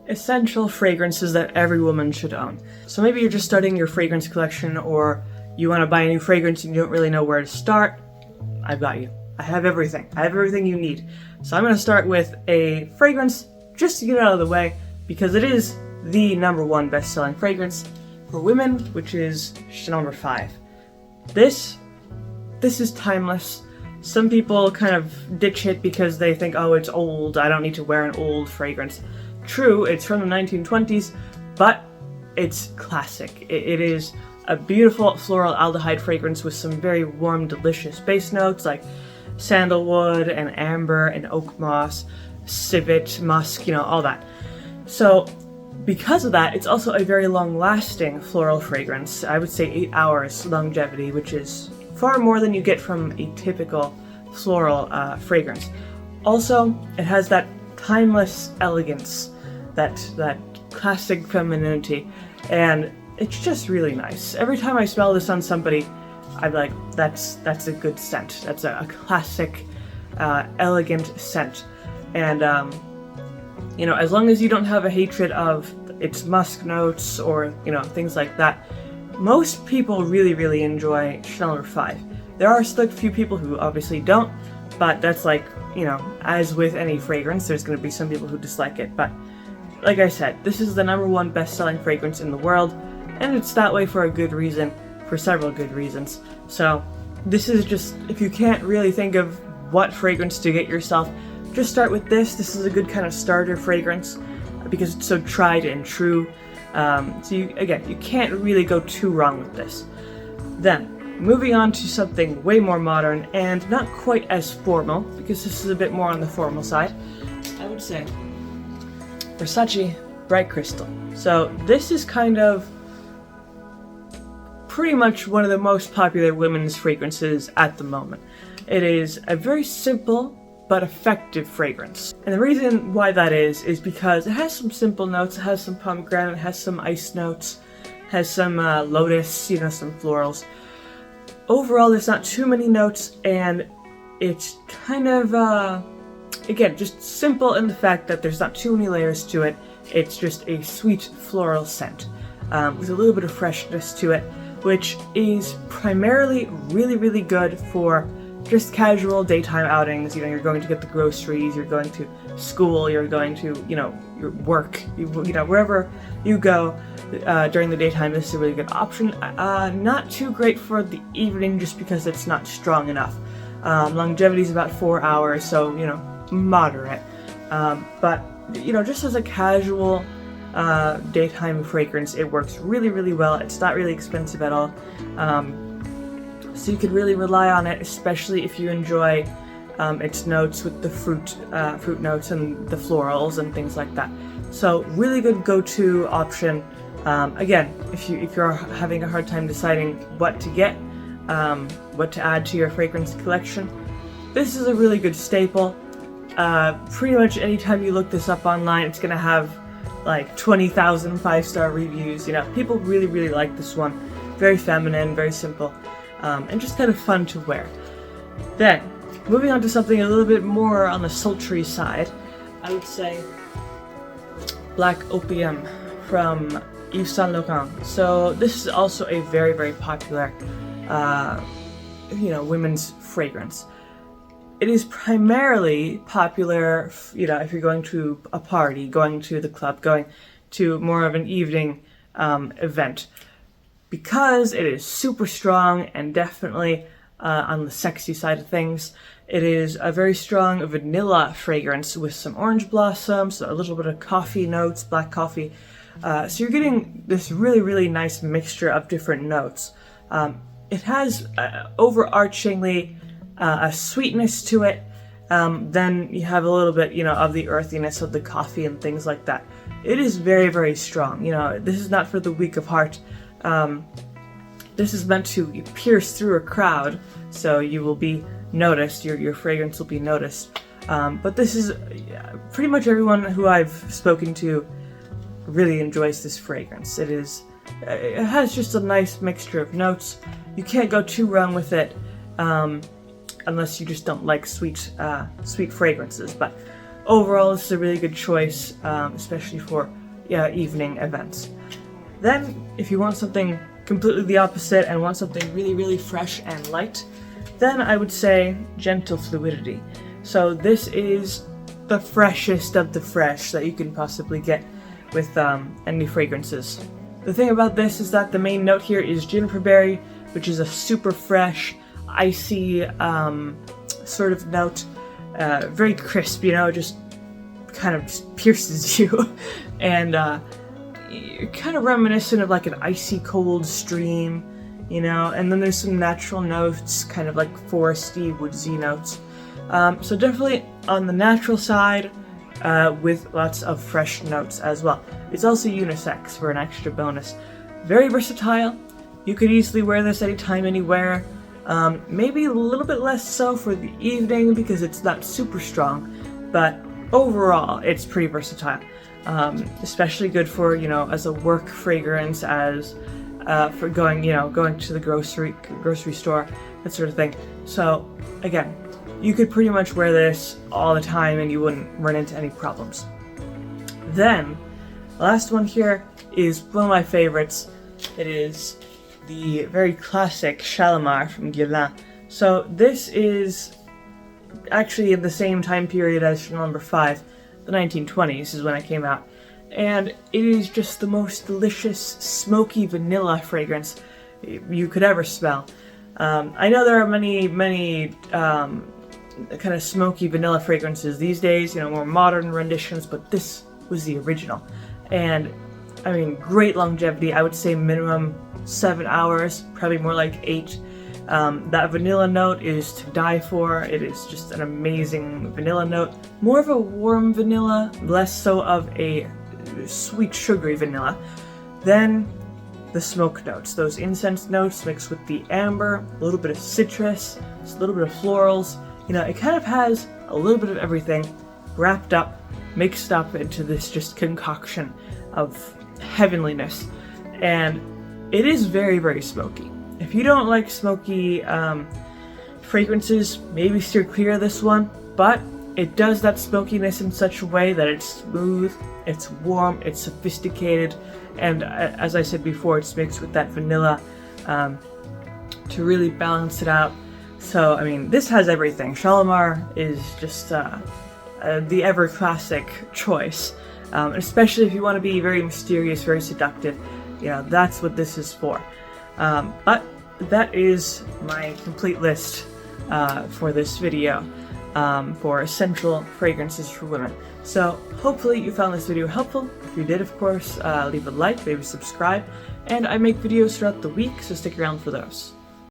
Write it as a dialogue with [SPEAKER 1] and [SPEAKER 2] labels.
[SPEAKER 1] essential fragrances that every woman should own. So maybe you're just starting your fragrance collection, or you want to buy a new fragrance and you don't really know where to start. I've got you. I have everything. I have everything you need. So I'm going to start with a fragrance just to get it out of the way, because it is the #1 best-selling fragrance for women, which is Chanel No. 5. This is timeless. Some people kind of ditch it because they think, oh, it's old, I don't need to wear an old fragrance. True, it's from the 1920s, but it's classic. It is a beautiful floral aldehyde fragrance with some very warm, delicious base notes like sandalwood and amber and oak moss, civet, musk, all that. So because of that, it's also a very long-lasting floral fragrance. I would say 8 hours longevity, which is far more than you get from a typical floral fragrance. Also, it has that timeless elegance, that classic femininity, and it's just really nice. Every time I smell this on somebody, I'm like, that's a good scent. That's a classic, elegant scent. And as long as you don't have a hatred of its musk notes or things like that, most people really, really enjoy Chanel No. 5. There are still a few people who obviously don't, but that's like, as with any fragrance, there's going to be some people who dislike it. But like I said, this is the #1 best-selling fragrance in the world, and it's that way for a good reason, for several good reasons. So this is just, if you can't really think of what fragrance to get yourself, just start with this. This is a good kind of starter fragrance because it's so tried and true. So you can't really go too wrong with this. Then, moving on to something way more modern and not quite as formal, because this is a bit more on the formal side, I would say Versace Bright Crystal. So this is kind of pretty much one of the most popular women's fragrances at the moment. It is a very simple but effective fragrance. And the reason why that is because it has some simple notes, it has some pomegranate, it has some ice notes, has some lotus, some florals. Overall, there's not too many notes, and it's kind of, again, just simple in the fact that there's not too many layers to it. It's just a sweet floral scent with a little bit of freshness to it, which is primarily really, really good for just casual daytime outings. You're going to get the groceries, you're going to school, you're going to, your work, wherever you go during the daytime. This is a really good option. Not too great for the evening just because it's not strong enough. Longevity is about 4 hours, so, moderate. But, just as a casual daytime fragrance, it works really, really well. It's not really expensive at all. So you could really rely on it, especially if you enjoy its notes with the fruit notes and the florals and things like that. So really good go-to option. Again, if you're having a hard time deciding what to get, what to add to your fragrance collection, this is a really good staple. Pretty much anytime you look this up online, it's gonna have like 20,000 5-star reviews. People really, really like this one. Very feminine, very simple. And just kind of fun to wear. Then, moving on to something a little bit more on the sultry side, I would say Black Opium from Yves Saint Laurent. So this is also a very, very popular, women's fragrance. It is primarily popular, if you're going to a party, going to the club, going to more of an evening event, because it is super strong and definitely on the sexy side of things. It is a very strong vanilla fragrance with some orange blossoms, a little bit of coffee notes, black coffee. So you're getting this really, really nice mixture of different notes. It has overarchingly a sweetness to it. Then you have a little bit, of the earthiness of the coffee and things like that. It is very, very strong. This is not for the weak of heart. This is meant to pierce through a crowd, so you will be noticed, your fragrance will be noticed. But this is, pretty much everyone who I've spoken to really enjoys this fragrance. It has just a nice mixture of notes. You can't go too wrong with it, unless you just don't like sweet fragrances. But overall, this is a really good choice, especially for evening events. Then, if you want something completely the opposite and want something really, really fresh and light, then I would say Gentle Fluidity. So this is the freshest of the fresh that you can possibly get with any fragrances. The thing about this is that the main note here is juniper berry, which is a super fresh, icy sort of note. Very crisp, just kind of just pierces you. And kind of reminiscent of like an icy cold stream, and then there's some natural notes, kind of like foresty, woodsy notes. So definitely on the natural side, with lots of fresh notes as well. It's also unisex for an extra bonus. Very versatile. You could easily wear this anytime, anywhere. Maybe a little bit less so for the evening because it's not super strong, but overall it's pretty versatile. Especially good for, as a work fragrance, as for going to the grocery store, that sort of thing. So again, you could pretty much wear this all the time and you wouldn't run into any problems. Then, the last one here is one of my favorites. It is the very classic Shalimar from Guerlain. So this is actually in the same time period as Chanel No. 5, the 1920s is when it came out. And it is just the most delicious, smoky vanilla fragrance you could ever smell. I know there are many kind of smoky vanilla fragrances these days, more modern renditions, but this was the original. And I mean, great longevity. I would say minimum 7 hours, probably more like 8. That vanilla note is to die for. It is just an amazing vanilla note. More of a warm vanilla, less so of a sweet sugary vanilla. Then the smoke notes, those incense notes mixed with the amber, a little bit of citrus, just a little bit of florals. It kind of has a little bit of everything wrapped up, mixed up into this just concoction of heavenliness. And it is very, very smoky. If you don't like smoky fragrances, maybe steer clear of this one, but it does that smokiness in such a way that it's smooth, it's warm, it's sophisticated, and as I said before, it's mixed with that vanilla to really balance it out. So, I mean, this has everything. Shalimar is just the ever classic choice, especially if you want to be very mysterious, very seductive. That's what this is for. But that is my complete list for this video for essential fragrances for women. So hopefully you found this video helpful. If you did, of course, leave a like, maybe subscribe, and I make videos throughout the week, so stick around for those.